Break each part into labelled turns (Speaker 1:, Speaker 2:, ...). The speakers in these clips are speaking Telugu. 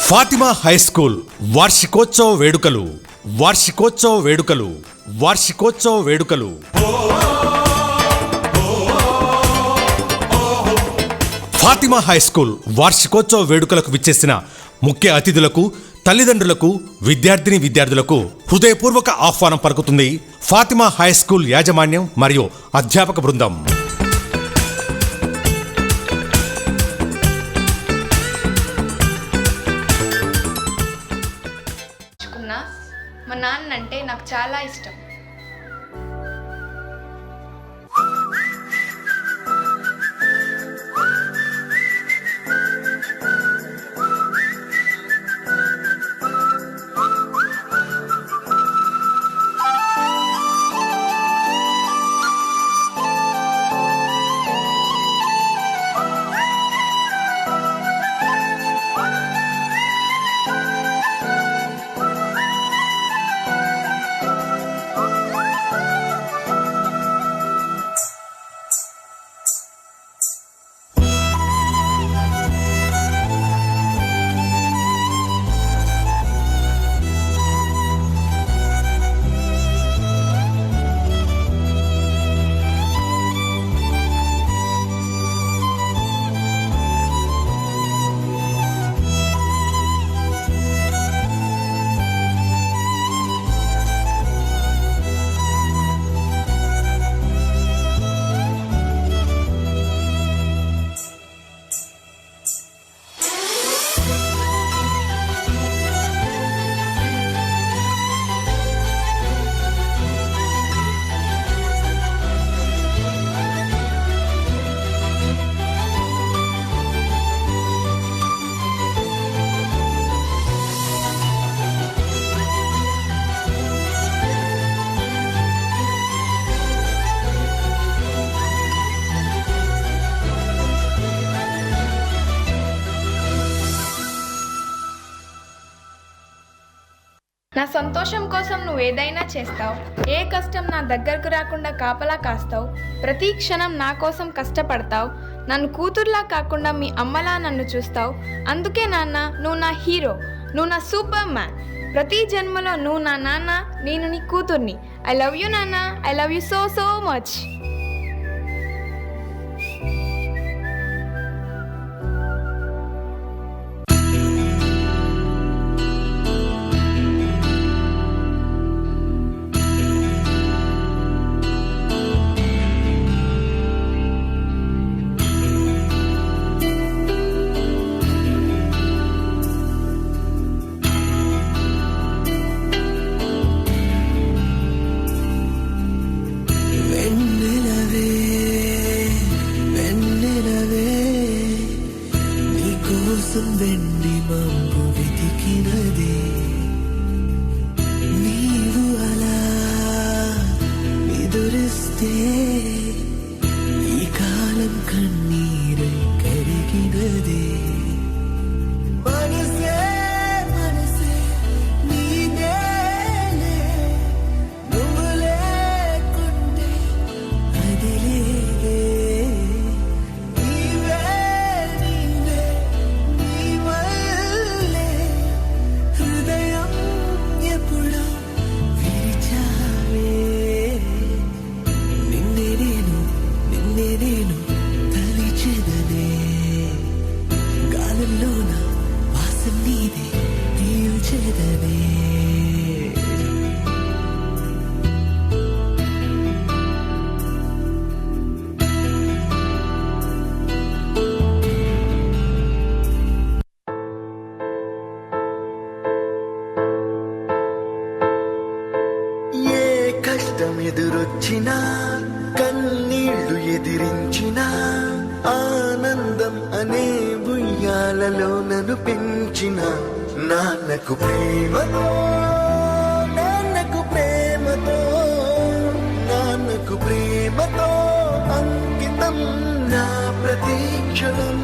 Speaker 1: ఫాతిమా హై స్కూల్ వార్షికోత్సవ వేడుకలు వార్షికోత్సవ వేడుకలు వార్షికోత్సవ వేడుకలు ఫాతిమా హై స్కూల్ వార్షికోత్సవ వేడుకలకు విచ్చేసిన ముఖ్య అతిథులకు, తల్లిదండ్రులకు, విద్యార్థులకు హృదయపూర్వక ఆహ్వానం పలుకుతుంది ఫాతిమా హై స్కూల్ యాజమాన్యం మరియు అధ్యాపక బృందం.
Speaker 2: మా నాన్న అంటే నాకు చాలా ఇష్టం. నా సంతోషం కోసం నువ్వు ఏదైనా చేస్తావు. ఏ కష్టం నా దగ్గరకు రాకుండా కాపలా కాస్తావు. ప్రతి క్షణం నా కోసం కష్టపడతావు. నన్ను కూతుర్లా కాకుండా మీ అమ్మలా నన్ను చూస్తావు. అందుకే నాన్న, నువ్వు నా హీరో, నువ్వు నా సూపర్ మ్యాన్. ప్రతి జన్మలో నువ్వు నా నాన్న, నేను నీ కూతుర్ని. ఐ లవ్ యూ నాన్న, I love you so so much.
Speaker 3: వెండి మంబు వెతికినది నీవు అలా ఎదురిస్తే ఈ కాలం కన్నీరై కరిగినది. మనసే మనసే నీదేలే, నువ్వు లేకుంటే అది లేదే. కష్టం ఎదురొచ్చినా, కన్నీళ్లు ఎదిరించినా, ఆనందం అనే ఉయ్యాలలో నన్ను పెంచిన నాన్నకు ప్రేమతో, నాన్నకు ప్రేమతో, నాన్నకు ప్రేమతో అంకితం నా ప్రతీక్షణం.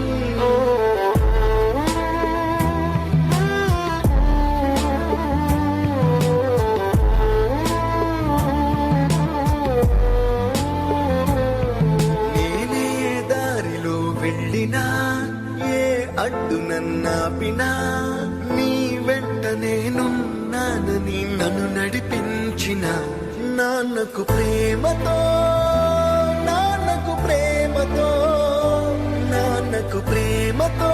Speaker 3: వెళ్ళినా ఏ అడ్డు నన్నాపినా నన్ను నడిపించిన నాన్నకు ప్రేమతో, నాన్నకు ప్రేమతో, నాన్నకు ప్రేమతో